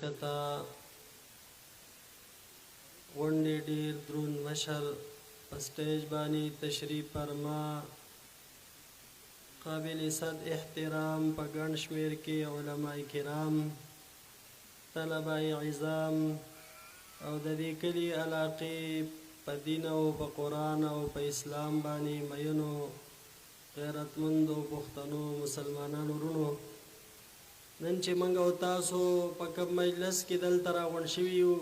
ځکه غونډې ډېر دروند مشر په سټیج باندې تشریف فرما قابل صد احترام په ګڼ شمېر کې علماء کرام طلبه عظام او د دې کلي علاقې په دین او په قرآن او په اسلام باندې مینو غیرتمندو پښتنو مسلمانانو ورونو نن چې موږ او تاسو په کوم مجلس کې دلته راغونډ شوي یو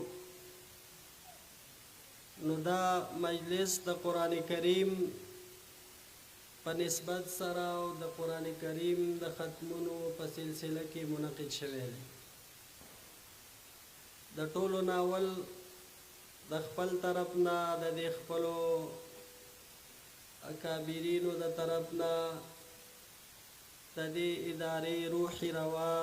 نو دا مجلس د قرآن کریم په نسبت سره او د قرآن کریم د ختمونو په سلسله کې منعقد شوی دی د ټولو ناول د خپل طرف نه د دې خپلو اکابرینو د طرف نه د دې ادارې روحي روا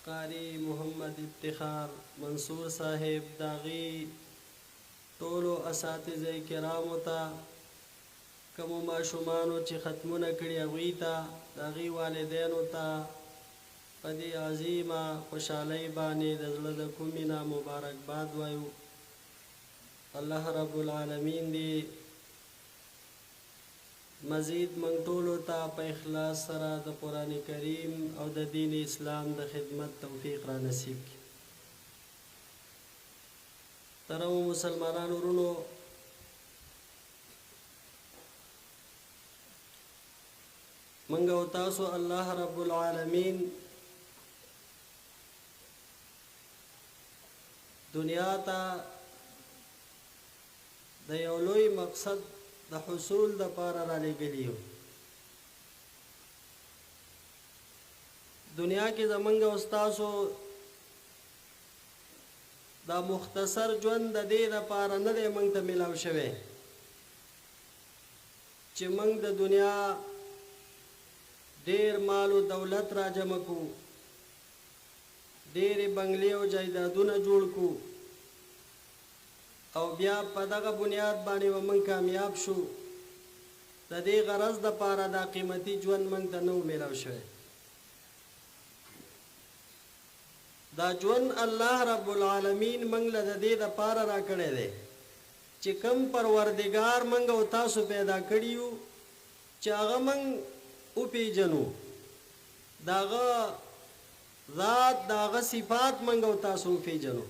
قاری محمد افتخار منصور صاحب داغي ټولو اساتذه کرامو ته کومو ماشومانو چې ختمونه کړي هغوی ته د هغوی والدینو ته په دې عظیمه خوشحالۍ باندې د زړه د کومې نه مبارکباد وایو الله رب العالمین دې مزید موږ ټولو ته په اخلاص سره د قرآن کریم او د دین اسلام د خدمت توفیق را نصیب کړي ترو مسلمانانو ورونو موږ او تاسو الله رب العالمین دنیا ته د یو لوی مقصد د حصول د پاره را لېږلی یو دنیا کې زمونږ او ستاسو دا مختصر ژوند د دې لپاره نه دی موږ ته میلاو شوی چې موږ د دنیا ډېر مال او دولت را جمع کړو ډېرې بنګلې او جایدادونه جوړ کړو او بیا په دغه بنیاد باندې به موږ کامیاب شو د دې غرض دپاره دا قیمتي ژوند موږ ته نه و میلاو شوی دا ژوند الله رب العالمین موږ له د دې دپاره را کړی دی چې کوم پروردګار موږ او تاسو پیدا کړي یو چې هغه موږ وپېژنو د هغه ذات د هغه صفات موږ او تاسو وپېژنو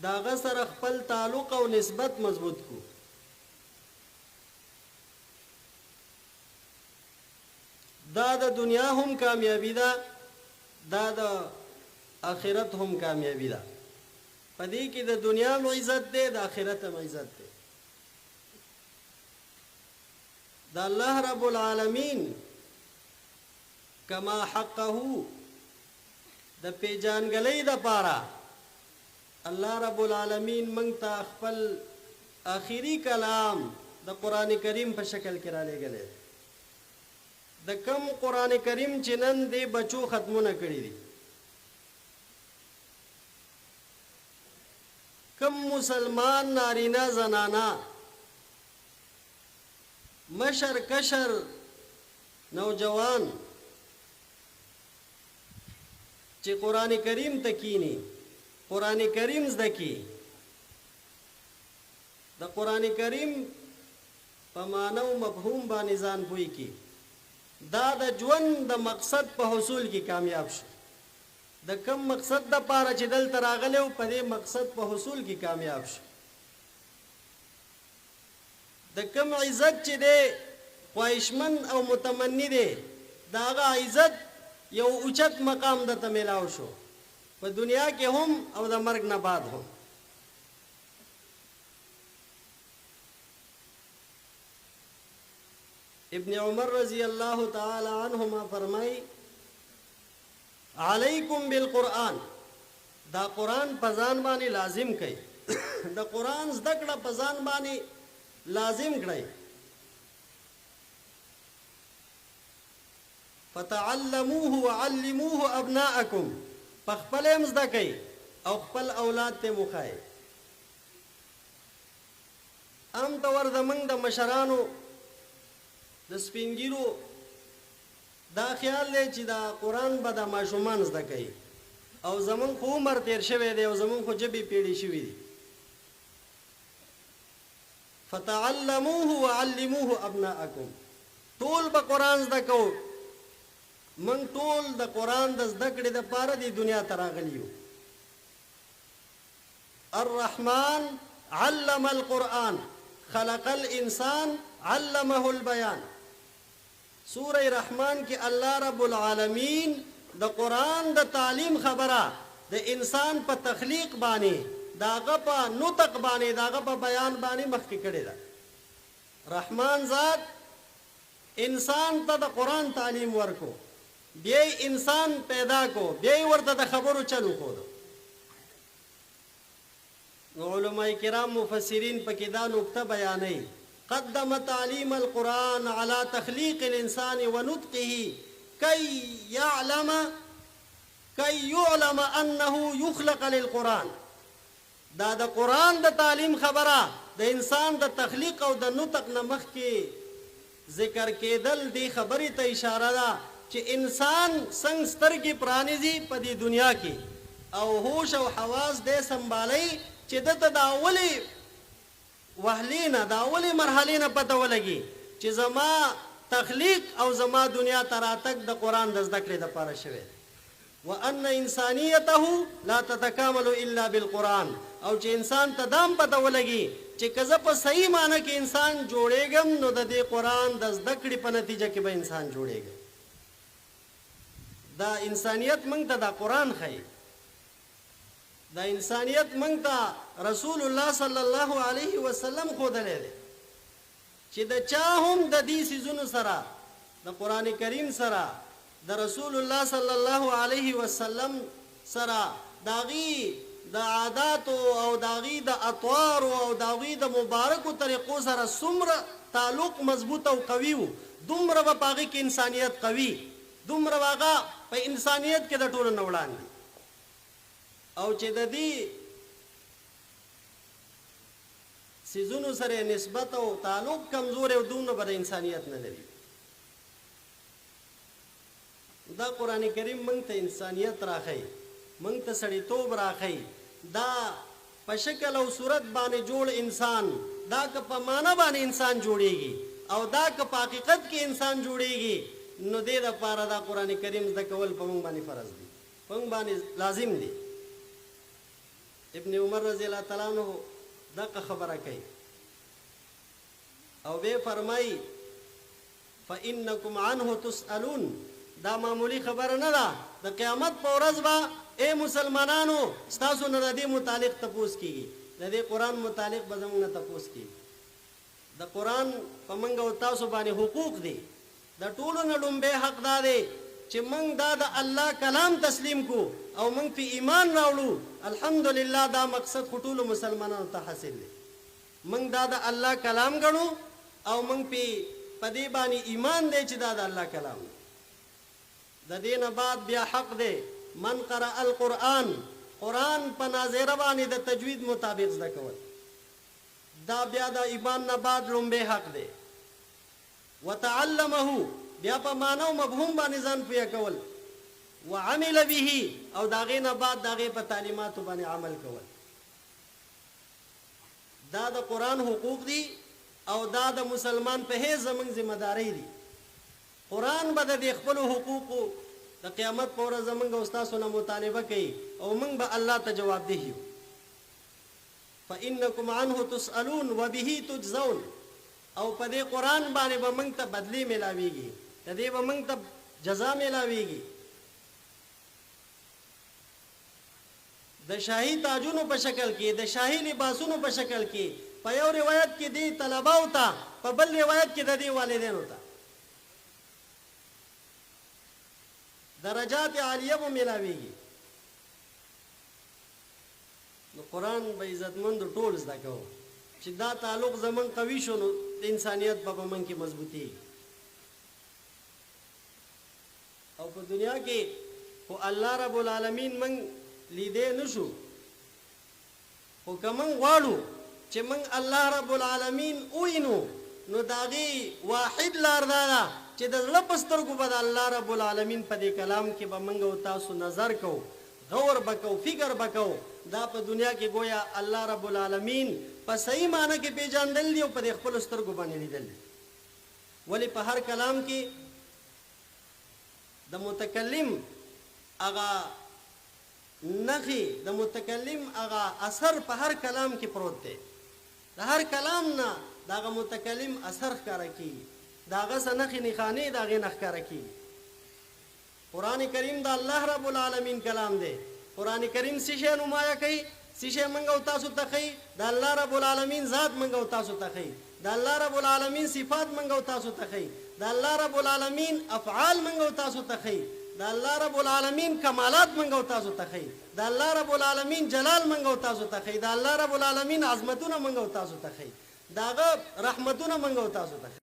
د هغه سره خپل تعلق او نسبت مضبوط کړو دا د دنیا هم کامیابی ده دا د آخرت هم کامیابی ده په دې کې د دنیا هم عزت دی د آخرت هم عزت دی د الله رب العالمین کما حقه د پیژانګلۍ دپاره الله رب العالمین موږ ته خپل آخري کلام د قرآن کریم په شکل کې را لېږلی د کم قرآن کریم چې نن دې بچو ختمونه کړي دي کم مسلمان نارینه زنانا مشر کشر نوجوان چې قرآن کریم ته کینی قرآن کریم زده کی د قرآن کریم په معنی او مفهوم باندې ځان پوي کی دا د ژوند د مقصد په حصول کې کامیاب شو د کم مقصد د پاره چې دلته راغلی و په دې مقصد په حصول کې کامیاب شو د کم عزت چې دی خواهشمن او متمنی دی د هغه عزت یو اوچت مقام درته میلاو شو په دنیا کې هم او د مرګ نه بعد هم ابن عمر رضی اللہ تعالی عنہما فرمائی علیکم بالقرآن دا قرآن پزان بانی لازم کئی دا قرآن زدکڑا پزان بانی لازم کئی فتعلموه وعلموه ابناءکم پخپل امزده کئی او خپل اولاد تے مخائی ام تور زمنگ دا مشرانو د سپینګیرو دا خیال دی چې دا قرآن به د ماشومان زده کوي او زمون خو عمر تیر شوی دی او زمون خو جبې پیړې شوي دي. فتعلموه وعلموه ابناءکم. ټول به قرآن زده کوو. من ټول د قرآن د زده کړې دپاره دې دنیا ته راغلي یو. الرحمن علم القرآن خلق الانسان علمه البیان. سورہ رحمان کې الله رب العالمین د قرآن د تعلیم خبره د انسان په تخلیق باندې داغه په نطق باندې داغه په بیان باندې مخکې کړی ده. رحمان ذات انسان ته د قرآن تعلیم ورکو، بیا انسان پیدا کو، بیا ورته د خبرو چلو خود. نو علماء کرام مفسرین پکې دا نکته بیانوي، قدم تعلیم القرآن على تخلیق الانسان ونطقه كي يعلم انه يخلق للقرآن. دا د قرآن د تعلیم خبره د انسان د تخلیق او د نطق نه مخکې ذکر کېدل دی خبرې ته اشاره ده چې انسان څنګه سترګې پرانیزي په دې دنیا کې او هوش او حواس دې سنبالي چې دته د اولې وهلې نه د اولې مرحلې نه پته ولګي چې زما تخلیق او زما دنیا ته راتګ د قرآن د زده کړې دپاره شوی دی. وان انسانیته لا تتکامل الا بالقرآن. او چې انسان ته دام پته ولګي چې که زه په صحیح معنی کې انسان جوړېږم نو د دې قرآن د زده کړې په نتیجه کې به انسان جوړېږي. دا انسانیت موږ ته دا قرآن ښیي، دا انسانیت موږ ته رسول الله صلی الله علیه وسلم ښودلی دی چې د چا هم د دې څیزونو سره د قرآن کریم سره د رسول الله صلی الله علیه وسلم سره داغي د عاداتو او داغي د اطوارو او داغي د مبارکو طریقو سره څومره تعلق مضبوط او قوي و، دومره به په هغې کې انسانیت قوي، دومره به هغه په انسانیت کې د ټولو نه وړاندې. او چې د دې څیزونو سره نسبت او تعلق کمزور او دومره به د انسانیت نه لري. دا قرآن کریم موږ ته انسانیت راښیي، موږ ته سړیتوب راښیي. دا په شکل او صورت باندې جوړ انسان، دا که په معنا باندې انسان جوړیږي او دا که په حقیقت کې انسان جوړیږي نو دې دپاره دا قرآن کریم زده کول په موږ باندې فرض دي، په موږ باندې لازم دي. ابن عمر رضی الله تعالی عنہ دغه خبره کوي او به فرمایي فإنکم عنه تسألون. دا معمولی خبره نه ده، د قیامت په ورځ به اے مسلمانانو ستاسو نه د دې متعلق تپوس کیږي، د دې قرآن متعلق به زموږ نه تپوس کیږي. د قرآن په موږ او تاسو باندې حقوق دي. د ټولو نه لومبی حق دا دی چې موږ دا د الله کلام تسلیم کو او موږ په ایمان راوړو. الحمدلله دا مقصد خو ټولو مسلمانانو ته حاصل دی. موږ دا د الله کلام ګڼو او موږ په دې باندې ایمان دی چې دا د الله کلام دی. د دې نه بعد بیا حق دی من قرأ القرآن، قرآن په ناظره باندې د تجوید مطابق زده کول، دا بیا د ایمان نه بعد لومبی حق دی. وتعلمه، بیا په معنا او مفهوم باندې ځان پوهه کول. وعمل به، او د هغې نه بعد د هغې په تعلیماتو باندې عمل کول. دا د قرآن حقوق دي او دا د مسلمان په حیث زموږ ذمہدارۍ دي. قرآن به د دې خپلو حقوقو د قیامت په ورځ زموږ او ستاسو نه مطالبه کوي او موږ به الله ته جوابدeh یو. فإنکم عنه تسألون وبه تجزون. او په دې قرآن باندې به موږ ته بدلی میلاویږي، د دې به موږ ته جزا میلاویږي. د شاهي تاجونو په شکل کې، د شاهي لباسونو په شکل کې، په یو روایت کې دی طلباو ته، په بل روایت کې د دې والدینو ته درجات عالیه به میلاویږي. نو قرآن به عزتمند ټول زده کوو چې دا تعلق زمون قوي شو نو د انسانیت په من کې مضبوطی. او په دنیا کې خو الله رب العالمین من لیدې نشو، خو که من غواړو چې من الله رب العالمین وینو نو د هغې واحد لار دا ده چې د زړه په سترګو به د الله رب العالمین په دې کلام کې به موږ او تاسو نظر کوو، غور بکو فکر بکو دا په دنیا کې گویا الله رب العالمین په صحیح معنی کې پیژندل دی او په خپل سترګو باندې لیدل دی. ولی په هر کلام کې د متکلم هغه نخي د متکلم هغه اثر په هر کلام کې پروت دی. د هر کلام نه دغه متکلم اثر ښکاره کیږي، دغه څه نښې نښانې د هغې نه ښکاره کیږي. قرآن کریم د الله رب العالمین کلام دی. قرآن کریم څه شی نمایه کوي، څه شی موږ او تاسو ته ښیي؟ د الله رب العالمین ذات موږ او تاسو ته ښیي، د الله رب العالمین صفات موږ او تاسو ته ښیي، د الله رب العالمین افعال موږ او تاسو ته ښیي، د الله رب العالمین کمالات موږ او تاسو ته ښیي، د الله رب العالمین جلال موږ او تاسو ته ښیي، د الله رب العالمین عظمتونه موږ او تاسو ته ښیي، د هغه رحمتونه موږ او تاسو ته ښیي.